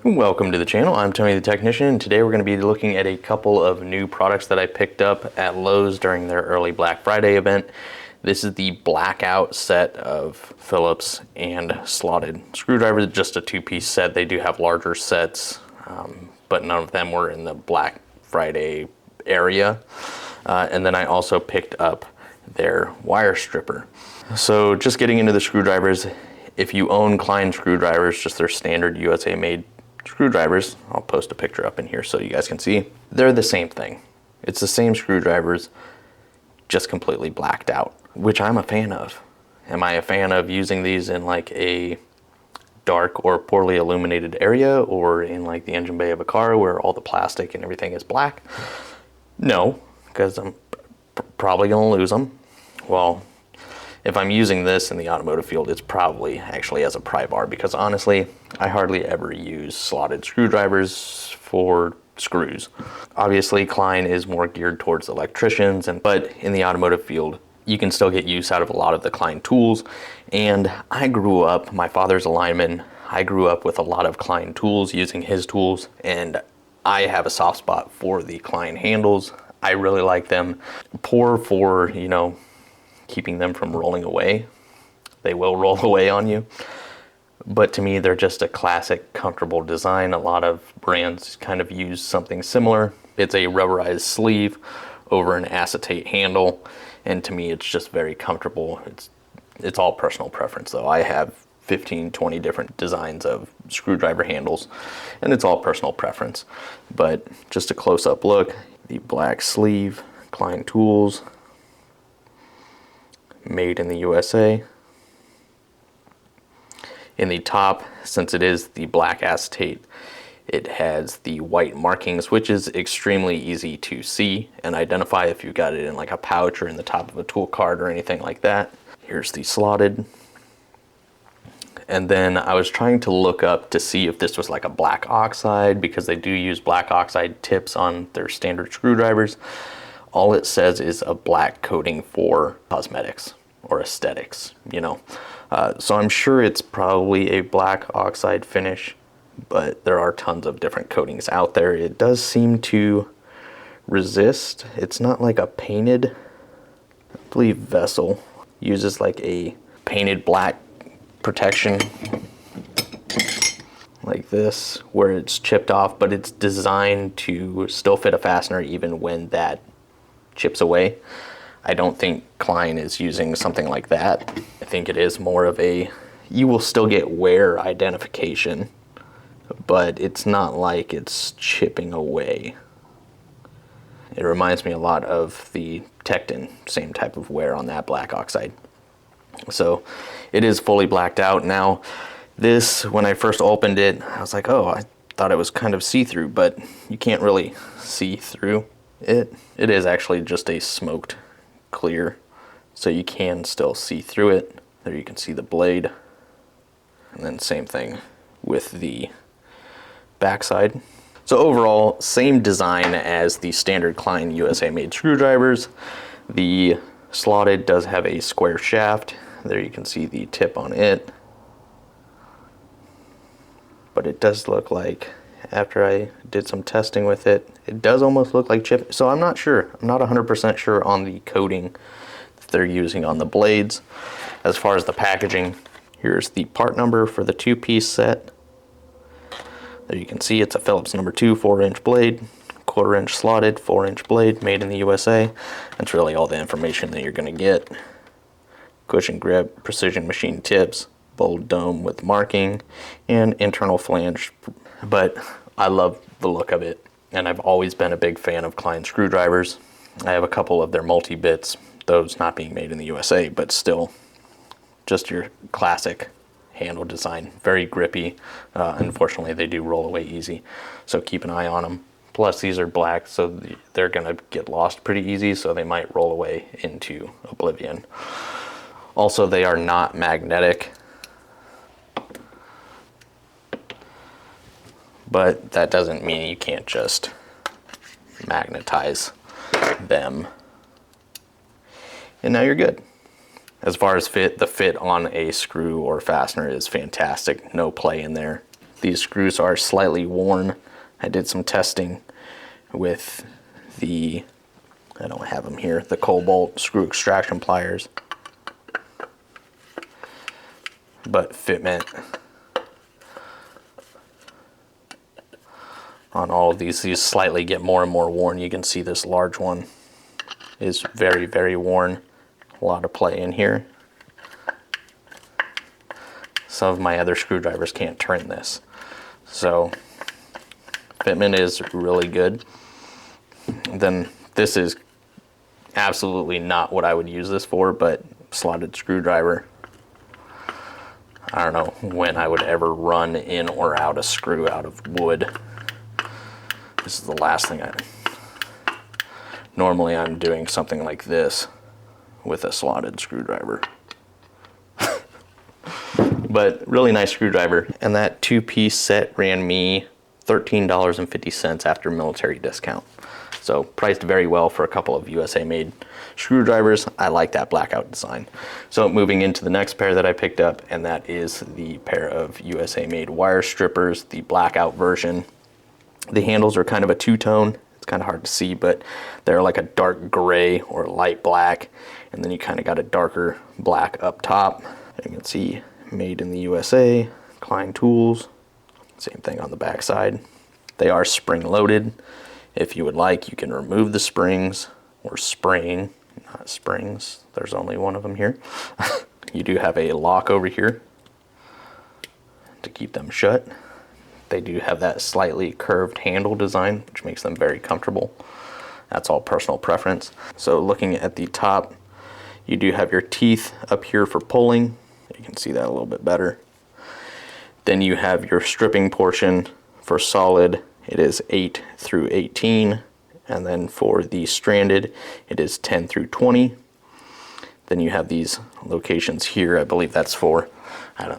Welcome to the channel. I'm Tony the Technician, and today we're going to be looking at a couple of new products that I picked up at Lowe's during their early Black Friday event. This is the Blackout set of Phillips and slotted screwdrivers, just a two-piece set. They do have larger sets, but none of them were in the Black Friday area. And then I also picked up their wire stripper. So just getting into the screwdrivers, if you own Klein screwdrivers, just their standard USA made screwdrivers, I'll post a picture up in here so you guys can see, they're the same thing. It's the same screwdrivers, just completely blacked out, which I'm a fan of. Am I a fan of using these in like a dark or poorly illuminated area, or in like the engine bay of a car where all the plastic and everything is black? No, because I'm probably gonna lose them. Well, if I'm using this in the automotive field, it's probably actually as a pry bar, because honestly, I hardly ever use slotted screwdrivers for screws. Obviously, Klein is more geared towards electricians, but in the automotive field, you can still get use out of a lot of the Klein tools. And I grew up, my father's a lineman, I grew up with a lot of Klein tools, using his tools, and I have a soft spot for the Klein handles. I really like them. Poor for, you know, keeping them from rolling away. They will roll away on you. But to me, they're just a classic, comfortable design. A lot of brands kind of use something similar. It's a rubberized sleeve over an acetate handle. And to me, it's just very comfortable. It's all personal preference though. I have 15, 20 different designs of screwdriver handles, and it's all personal preference. But just a close-up look, the black sleeve, Klein tools, made in the USA. In the top, since it is the black acetate, it has the white markings, which is extremely easy to see and identify if you've got it in like a pouch or in the top of a tool cart or anything like that. Here's the slotted. And then I was trying to look up to see if this was like a black oxide, because they do use black oxide tips on their standard screwdrivers. All it says is a black coating for cosmetics or aesthetics, you know. So I'm sure it's probably a black oxide finish, but there are tons of different coatings out there. It does seem to resist. It's not like a painted, I believe Vessel uses like a painted black protection like this, where it's chipped off, but it's designed to still fit a fastener even when that chips away. I don't think Klein is using something like that. I think it is more of a, you will still get wear identification, but it's not like it's chipping away. It reminds me a lot of the Tecton, same type of wear on that black oxide. So it is fully blacked out. Now this, when I first opened it, I was like, oh, I thought it was kind of see-through, but you can't really see through it. It is actually just a smoked clear, so you can still see through it. There you can see the blade. And then same thing with the backside. So overall, same design as the standard Klein USA made screwdrivers. The slotted does have a square shaft. There you can see the tip on it. But it does look like, after I did some testing with it, it does almost look like chip. So I'm not sure. I'm not 100% sure on the coating that they're using on the blades. As far as the packaging, here's the part number for the two-piece set. There you can see it's a Phillips number 2 4-inch blade, 1/4-inch slotted, 4-inch blade, made in the USA. That's really all the information that you're going to get. Cushion grip, precision machine tips, bold dome with marking, and internal flange. But I love the look of it, and I've always been a big fan of Klein screwdrivers. I have a couple of their multi-bits, those not being made in the USA, but still just your classic handle design, very grippy. Unfortunately, they do roll away easy, so keep an eye on them. Plus, these are black, so they're gonna get lost pretty easy, so they might roll away into oblivion. Also, they are not magnetic, but that doesn't mean you can't just magnetize them. And now you're good. As far as fit, the fit on a screw or fastener is fantastic. No play in there. these screws are slightly worn. I did some testing with the, I don't have them here, the Cobalt screw extraction pliers. But fitment on all of these slightly get more and more worn. You can see this large one is very, very worn. A lot of play in here. Some of my other screwdrivers can't turn this. So fitment is really good. Then this is absolutely not what I would use this for, but slotted screwdriver. I don't know when I would ever run in or out a screw out of wood. This is the last thing normally I'm doing something like this with a slotted screwdriver. But really nice screwdriver. And that 2-piece set ran me $13.50 after military discount. So priced very well for a couple of USA made screwdrivers. I like that blackout design. So moving into the next pair that I picked up, and that is the pair of USA made wire strippers, the blackout version. The handles are kind of a two-tone. It's kind of hard to see, but they're like a dark gray or light black, and then you kind of got a darker black up top. You can see made in the USA, Klein tools. Same thing on the back side. They are spring loaded. If you would like, you can remove the springs or spring, not springs. There's only one of them here. You do have a lock over here to keep them shut. They do have that slightly curved handle design, which makes them very comfortable. That's all personal preference. So looking at the top, you do have your teeth up here for pulling. You can see that a little bit better. Then you have your stripping portion for solid. It is 8 through 18. And then for the stranded, it is 10 through 20. Then you have these locations here. I believe that's for,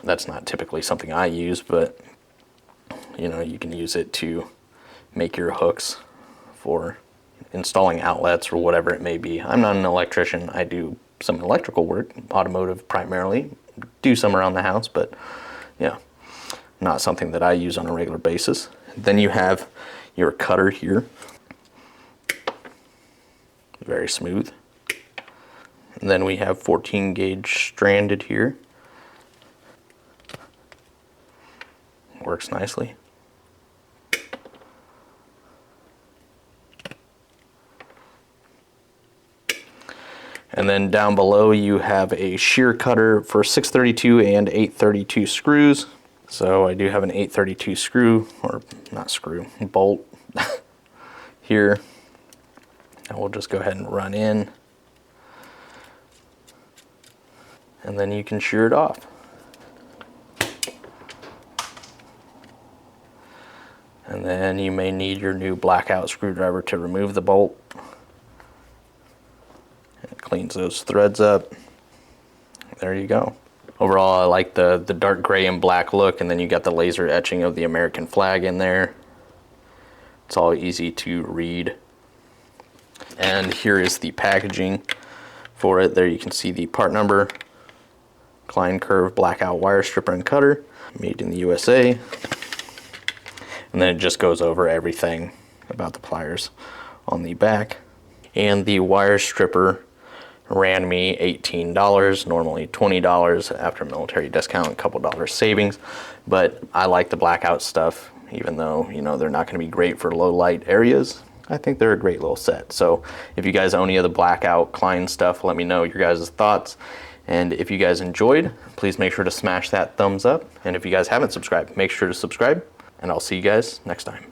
that's not typically something I use, but you know, you can use it to make your hooks for installing outlets or whatever it may be. I'm not an electrician. I do some electrical work, automotive primarily, do some around the house, but yeah, not something that I use on a regular basis. Then you have your cutter here, very smooth. And then we have 14 gauge stranded here. Works nicely. And then down below you have a shear cutter for 632 and 832 screws. So I do have an 832 screw, or not screw, bolt here. And we'll just go ahead and run in. And then you can shear it off. And then you may need your new blackout screwdriver to remove the bolt. It cleans those threads up. There you go. Overall, I like the dark gray and black look, and then you got the laser etching of the American flag in there. It's all easy to read. And here is the packaging for it. There you can see the part number, Klein curved blackout wire stripper and cutter, made in the USA. And then it just goes over everything about the pliers on the back. And the wire stripper ran me $18, normally $20 after military discount, a couple dollars savings. But I like the blackout stuff, even though, you know, they're not going to be great for low light areas. I think they're a great little set. So if you guys own any of the blackout Klein stuff, let me know your guys' thoughts. And if you guys enjoyed, please make sure to smash that thumbs up. And if you guys haven't subscribed, make sure to subscribe. And I'll see you guys next time.